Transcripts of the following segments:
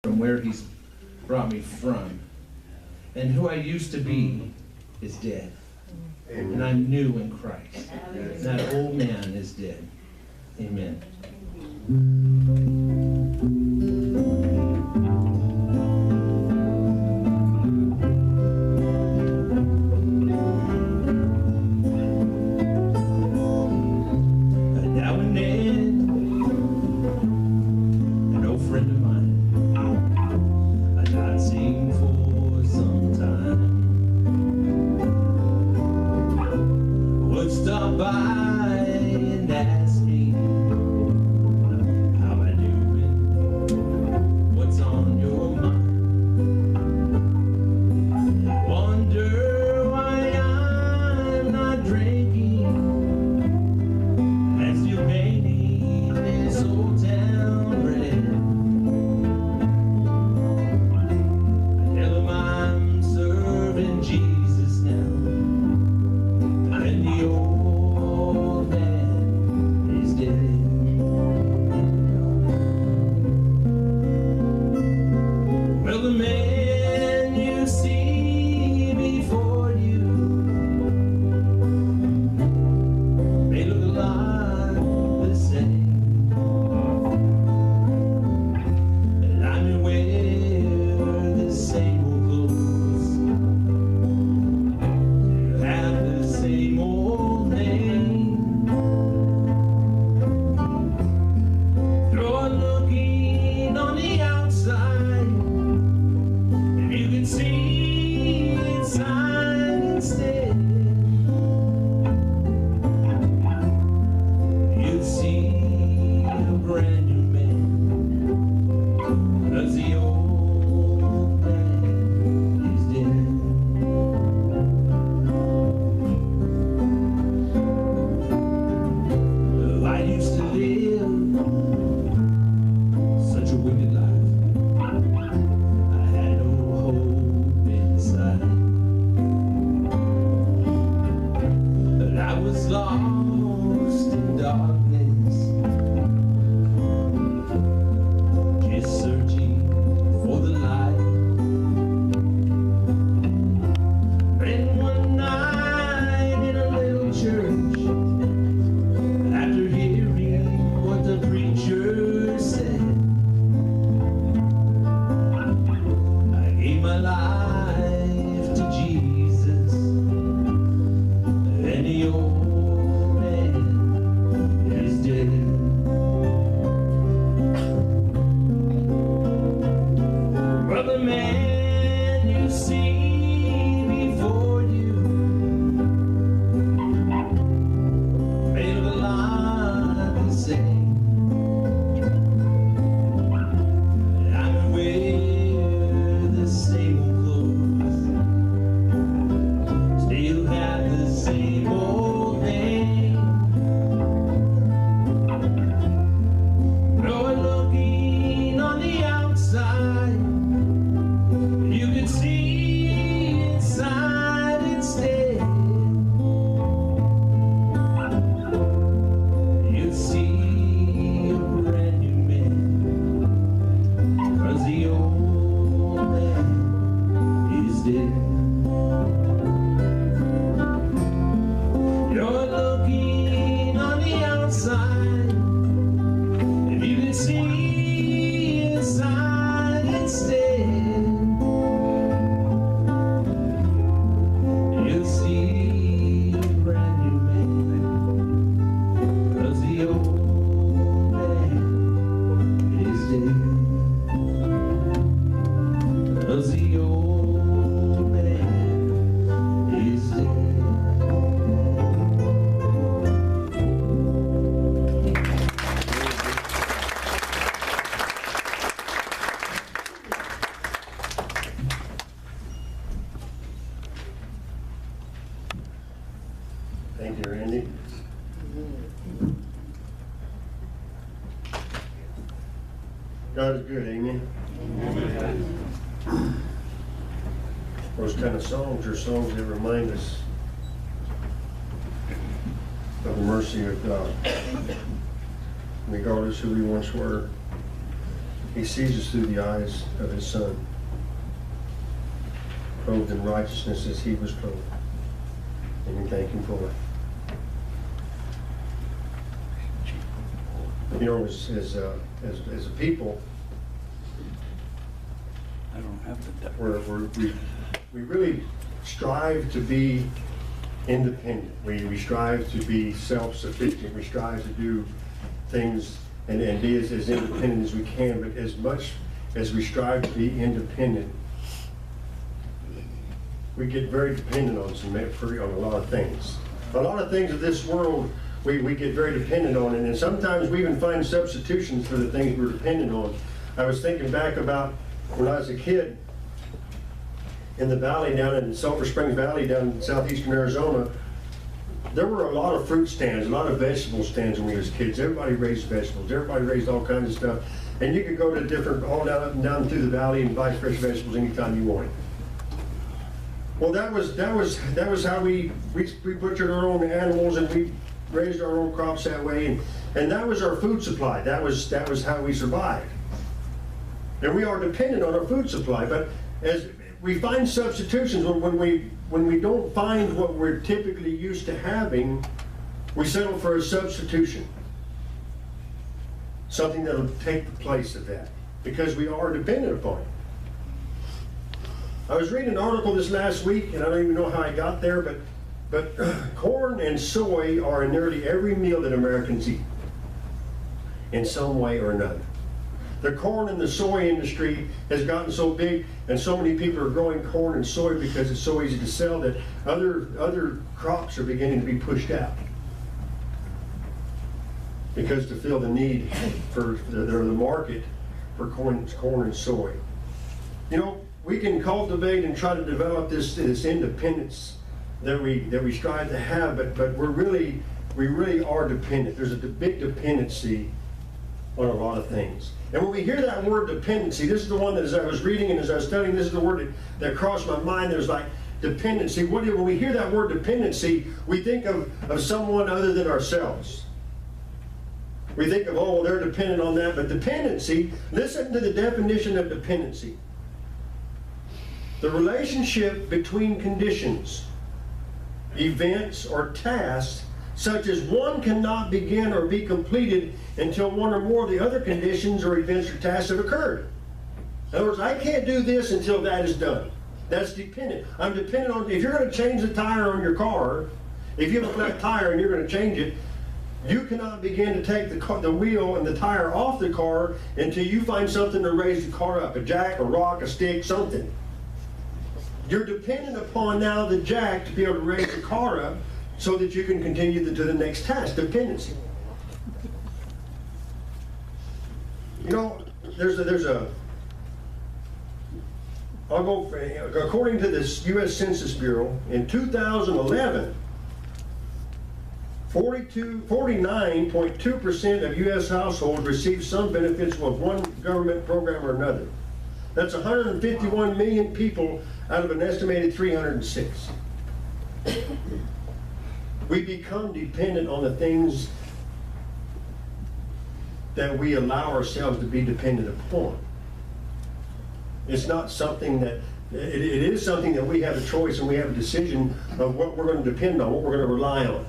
from where he's brought me from. And who I used to be is dead. And I'm new in Christ. That old man is dead. Amen. Now and then, an old friend of mine I've not seen for some time would stop by and ask me how I doing, what's on your mind. Wonder why I'm not drinking and still painting this old town red. I tell him I'm serving Jesus now, and the old man is dead. Well, the man you see before you may look a lot the same, and I may wear the same old clothes, have the same old name. You're looking on the outside, and you can see inside instead. You see a brand new man, 'cause the old man is dead. Well, I used to live such a wicked life. I had no hope inside, but I was lost in darkness, just searching for the light. And one night in a little church, after hearing what the preacher said, I gave my life to Jesus, and the old man is dead. Well, the man you see before you may look a lot the same, and I may wear the same old clothes, still have the same old name. You're looking on the outside, you can see inside instead. You see a brand new man, 'cause the old man is dead. You're looking on the outside, if you can see inside instead. You'll see a brand new man, 'cause the old man is dead. 'Cause the old man is dead. Thank you, Randy. God is good, amen. Those kind of songs are songs that remind us of the mercy of God. Regardless who we once were, He sees us through the eyes of his Son, clothed in righteousness as he was clothed. And we thank him for it. You know, as a people, I don't have the we really strive to be independent. We strive to be self-sufficient. We strive to do things and be as independent as we can. But as much as we strive to be independent, we get very dependent on a lot of things. A lot of things of this world we get very dependent on, and sometimes we even find substitutions for the things we're dependent on. I was thinking back about when I was a kid in the valley down in Sulphur Springs Valley down in southeastern Arizona. There were a lot of fruit stands, a lot of vegetable stands when we was kids. Everybody raised vegetables. Everybody raised all kinds of stuff. And you could go to different, all down through the valley and buy fresh vegetables anytime you wanted. Well, that was how we butchered our own animals and we raised our own crops that way. And that was our food supply. That was how we survived. And we are dependent on our food supply. But as we find substitutions when we don't find what we're typically used to having, we settle for a substitution. Something that'll take the place of that, because we are dependent upon it. I was reading an article this last week, and I don't even know how I got there, but corn and soy are in nearly every meal that Americans eat, in some way or another. The corn and the soy industry has gotten so big, and so many people are growing corn and soy because it's so easy to sell, that other crops are beginning to be pushed out, because to fill the need for the market for corn and soy. You know, we can cultivate and try to develop this independence that we strive to have, but we really are dependent. There's a big dependency on a lot of things. And when we hear that word dependency, this is the one that, as I was reading and as I was studying, this is the word that crossed my mind. There's like dependency. When we hear that word dependency, we think of someone other than ourselves. We think of, oh, they're dependent on that. But dependency, listen to the definition of dependency. The relationship between conditions, events, or tasks, such as one cannot begin or be completed until one or more of the other conditions or events or tasks have occurred. In other words, I can't do this until that is done. That's dependent. I'm dependent on, if you're going to change the tire on your car, if you have a flat tire and you're going to change it, you cannot begin to take the wheel and the tire off the car until you find something to raise the car up, a jack, a rock, a stick, something. You're dependent upon now the jack to be able to raise the car up so that you can continue to the next task. Dependency. You know, according to this U.S. Census Bureau, in 2011, 49.2% of U.S. households received some benefits of one government program or another. That's 151 million people out of an estimated 306. We become dependent on the things that we allow ourselves to be dependent upon. It's not something that, it is something that we have a choice and we have a decision of what we're going to depend on, what we're going to rely on.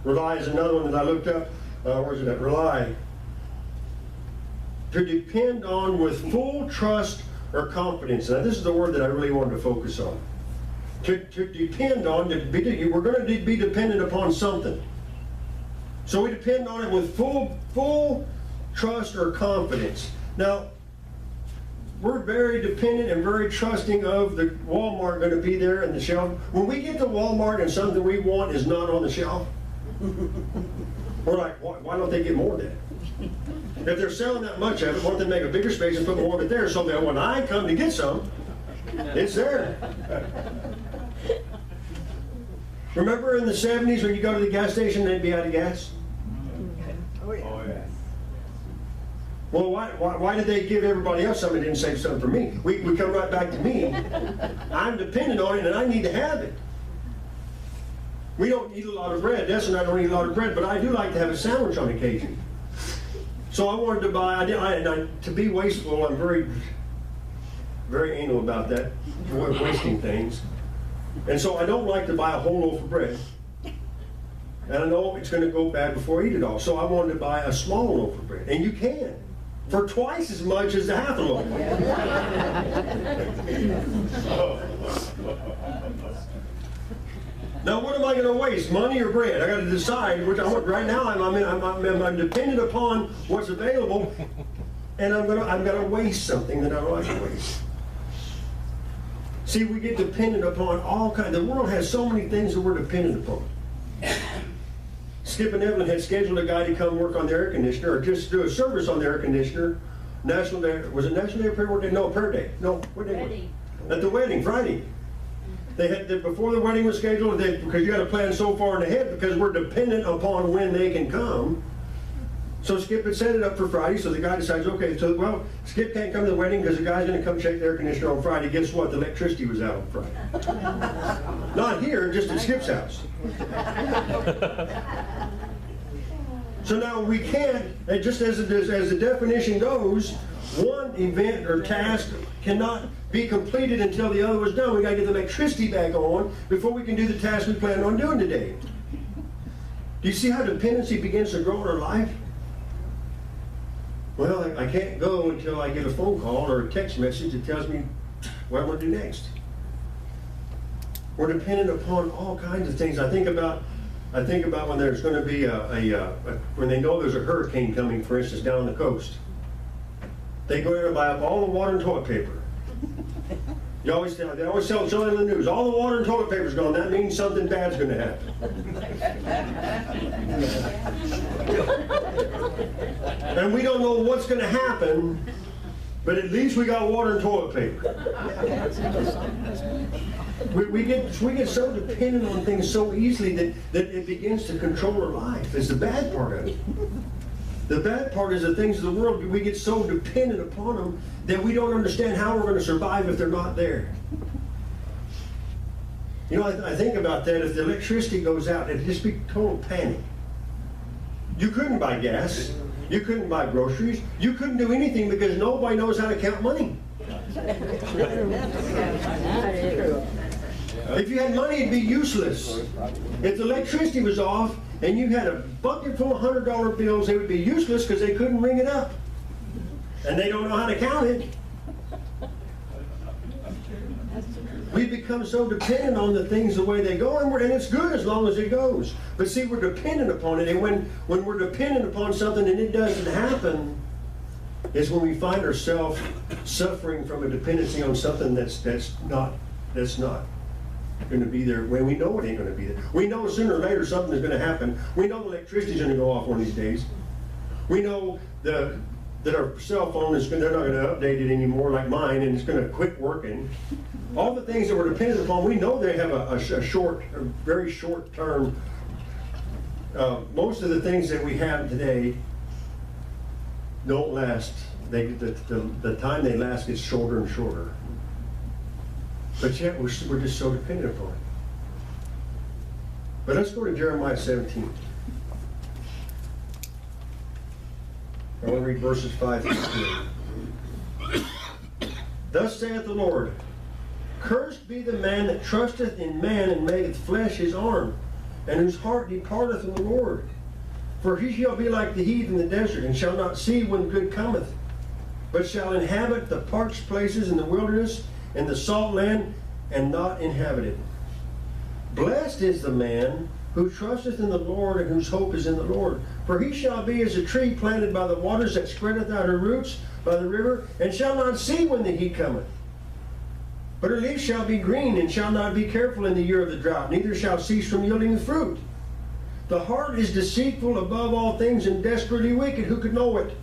Rely is another one that I looked up. Where's it at? Rely. To depend on with full trust or confidence. Now this is the word that I really wanted to focus on. To depend on, we're going to be dependent upon something. So we depend on it with full trust or confidence. Now, we're very dependent and very trusting of the Walmart going to be there in the shelf. When we get to Walmart and something we want is not on the shelf, we're like, why don't they get more of that? If they're selling that much of it, why don't they make a bigger space and put more of it there so that when I come to get some, it's there. Remember in the 70s when you go to the gas station and they'd be out of gas? Oh, yeah. Oh, yeah. Well, why did they give everybody else something and didn't save something for me? We come right back to me. I'm dependent on it and I need to have it. We don't eat a lot of bread. Des and I don't eat a lot of bread, but I do like to have a sandwich on occasion. So I wanted to buy, to be wasteful, I'm very, very anal about that, wasting things. And so I don't like to buy a whole loaf of bread. And I know it's going to go bad before I eat it all. So I wanted to buy a small loaf of bread. And you can, for twice as much as the half a loaf. Now, what am I going to waste, money or bread? I got to decide which I want. Right now, I'm dependent upon what's available, and I'm going to waste something that I don't like to waste. See, we get dependent upon all kinds. The world has so many things that we're dependent upon. Skip and Evelyn had scheduled a guy to come work on their air conditioner, or just do a service on their air conditioner. National Day, was it National Day of Prayer? What day? No, Prayer Day. No, what day? Wedding. At the wedding, Friday. They had before the wedding was scheduled, because you got to plan so far in ahead because we're dependent upon when they can come. So Skip had set it up for Friday. So the guy decides, okay, so well, Skip can't come to the wedding because the guy's going to come check the air conditioner on Friday. Guess what? The electricity was out on Friday. Not here, just at Skip's house. So now we can't, and just as the definition goes, one event or task cannot be completed until the other was done. We got to get the electricity back on before we can do the task we planned on doing today. Do you see how dependency begins to grow in our life? Well, I can't go until I get a phone call or a text message that tells me what I'm going to do next. We're dependent upon all kinds of things. I think about when there's going to be when they know there's a hurricane coming, for instance, down the coast. They go in and buy up all the water and toilet paper. They always tell it in the news, all the water and toilet paper's gone. That means something bad's going to happen. And we don't know what's going to happen, but at least we got water and toilet paper. We get so dependent on things so easily that it begins to control our life. It's the bad part of it. The bad part is the things of the world, we get so dependent upon them that we don't understand how we're going to survive if they're not there. You know, I think about that. If the electricity goes out, it'd just be total panic. You couldn't buy gas. You couldn't buy groceries. You couldn't do anything because nobody knows how to count money. If you had money, it'd be useless. If the electricity was off and you had a bucket full of $100 bills, it would be useless because they couldn't ring it up. And they don't know how to count it. We become so dependent on the things the way they go, and it's good as long as it goes. But see, we're dependent upon it, and when we're dependent upon something and it doesn't happen, is when we find ourselves suffering from a dependency on something that's not going to be there when we know it ain't going to be there. We know sooner or later something is going to happen. We know the electricity's going to go off one of these days. We know that our cell phone they're not going to update it anymore like mine, and it's going to quit working. All the things that we're dependent upon, we know they have a very short term. Most of the things that we have today don't last. The time they last gets shorter and shorter. But yet we're just so dependent upon it. But let's go to Jeremiah 17. I want to read verses 5 through 10. Thus saith the Lord, cursed be the man that trusteth in man and maketh flesh his arm, and whose heart departeth from the Lord. For he shall be like the heath in the desert, and shall not see when good cometh, but shall inhabit the parched places in the wilderness, and the salt land, and not inhabited. Blessed is the man who trusteth in the Lord, and whose hope is in the Lord. For he shall be as a tree planted by the waters, that spreadeth out her roots by the river, and shall not see when the heat cometh. But her leaf shall be green, and shall not be careful in the year of the drought, neither shall cease from yielding the fruit. The heart is deceitful above all things, and desperately wicked. Who could know it?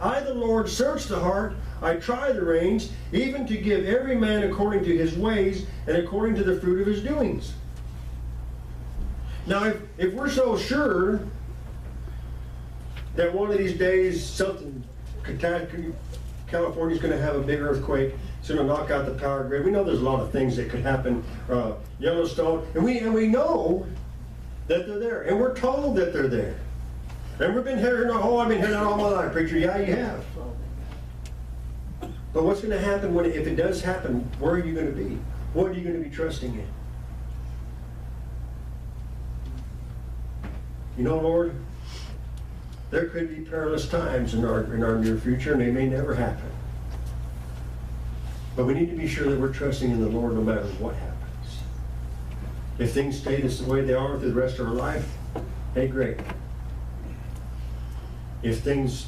I, the Lord, search the heart. I try the reins, even to give every man according to his ways, and according to the fruit of his doings. Now, if we're so sure that one of these days California's going to have a big earthquake, it's going to knock out the power grid. We know there's a lot of things that could happen. Yellowstone, and we know that they're there, and we're told that they're there. And we've been hearing, oh, I've been hearing that all my life, preacher. Yeah, you have. But what's going to happen if it does happen? Where are you going to be? What are you going to be trusting in? You know, Lord, there could be perilous times in our near future, and they may never happen. But we need to be sure that we're trusting in the Lord no matter what happens. If things stay the way they are through the rest of our life, hey, great. If things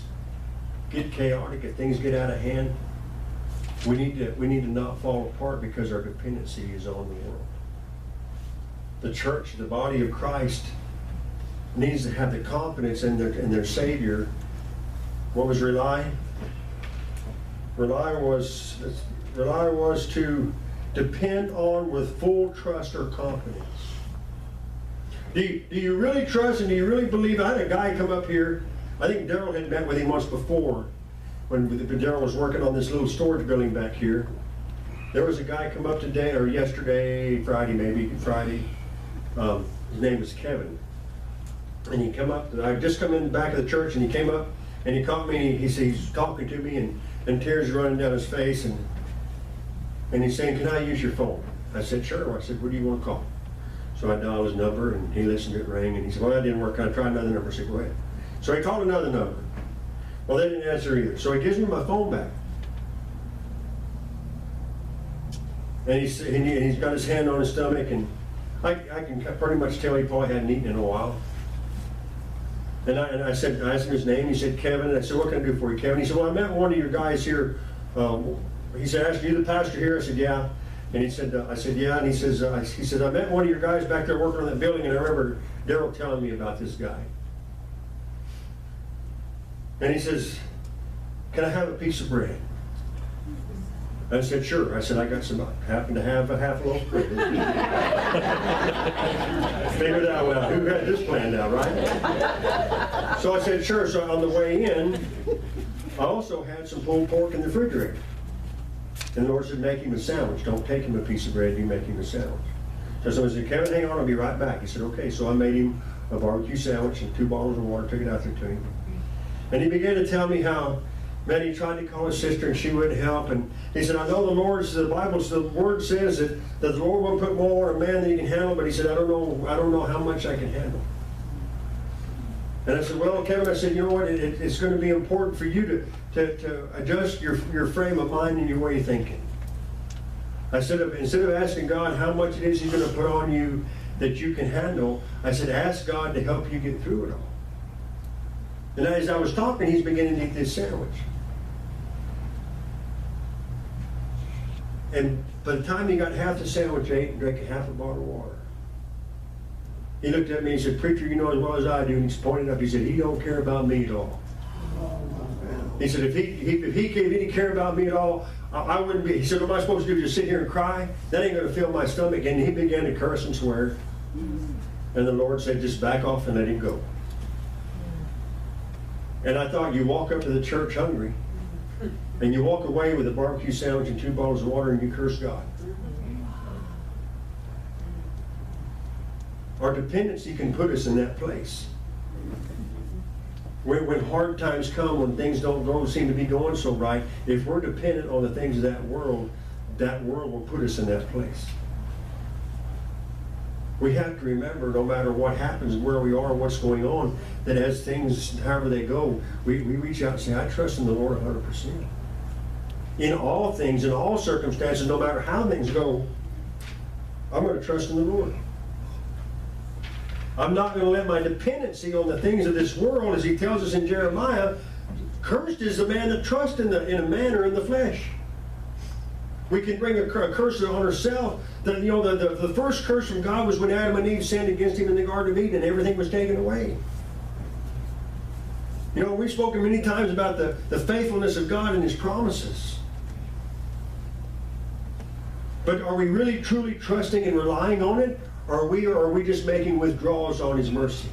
get chaotic, if things get out of hand, we need to not fall apart because our dependency is on the world. The church, the body of Christ, needs to have the confidence in their Savior. What was rely? Rely was to depend on with full trust or confidence. Do you really trust and do you really believe? I had a guy come up here. I think Daryl had met with him once before when Daryl was working on this little storage building back here. There was a guy come up today or yesterday, Friday. His name was Kevin. And he come up, I just come in the back of the church and he came up and he caught me, he's talking to me and tears running down his face and he's saying, can I use your phone? I said, sure. I said, what do you want to call? So I dialed his number and he listened to it ring and he said, well, that didn't work. I tried another number. I said, go ahead. So he called another number. Well, they didn't answer either. So he gives me my phone back. And he's got his hand on his stomach and I can pretty much tell he probably hadn't eaten in a while. And I asked him his name. He said, Kevin. And I said, what can I do for you, Kevin? He said, well, I met one of your guys here. He said, asked you the pastor here? I said, yeah. And he said, I said, yeah. And he said, I met one of your guys back there working on that building, and I remember Daryl telling me about this guy. And he says, can I have a piece of bread? I said, sure. I said, I got some, happen to have a half loaf of bread. Figured that one out. Who had this planned out, right? So I said, sure. So on the way in, I also had some pulled pork in the refrigerator. And the Lord said, make him a sandwich. Don't take him a piece of bread, you make him a sandwich. So somebody said, Kevin, hang on, I'll be right back. He said, okay. So I made him a barbecue sandwich and 2 bottles of water, took it out there to him. And he began to tell me how, man, he tried to call his sister and she wouldn't help. And he said, I know the word says that the Lord will put more on a man than he can handle, but he said, I don't know how much I can handle. And I said, well, Kevin, I said, you know what, it's going to be important for you to adjust your frame of mind and your way of thinking. I said, instead of asking God how much it is he's going to put on you that you can handle, I said, ask God to help you get through it all. And as I was talking, he's beginning to eat this sandwich. And by the time he got half the sandwich ate and drank a half a bottle of water, he looked at me and said, preacher, you know as well as I do. And he's pointed up, he said, he don't care about me at all. He said, if he didn't care about me at all, I wouldn't be. He said, what am I supposed to do, just sit here and cry? That ain't going to fill my stomach. And he began to curse and swear. And the Lord said, just back off and let him go. And I thought, you walk up to the church hungry, and you walk away with a barbecue sandwich and 2 bottles of water, and you curse God. Our dependency can put us in that place. When hard times come, when things don't seem to be going so right, if we're dependent on the things of that world will put us in that place. We have to remember, no matter what happens, where we are, what's going on, that as things, however they go, we reach out and say, I trust in the Lord 100%. In all things, in all circumstances, no matter how things go, I'm going to trust in the Lord. I'm not going to let my dependency on the things of this world, as he tells us in Jeremiah, cursed is the man that trusts in a man or in the flesh. We can bring a curse on ourselves. The first curse from God was when Adam and Eve sinned against him in the Garden of Eden and everything was taken away. You know, we've spoken many times about the faithfulness of God and his promises. But are we really truly trusting and relying on it? Or are we just making withdrawals on his mercy?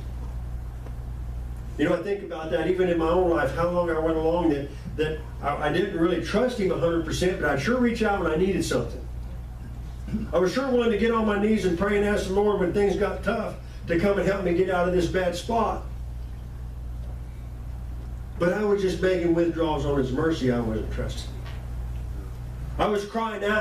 You know, I think about that even in my own life, how long I went along that I didn't really trust him 100%, but I'd sure reach out when I needed something. I was sure willing to get on my knees and pray and ask the Lord when things got tough to come and help me get out of this bad spot. But I was just making withdrawals on His mercy. I wasn't trusting. I was crying out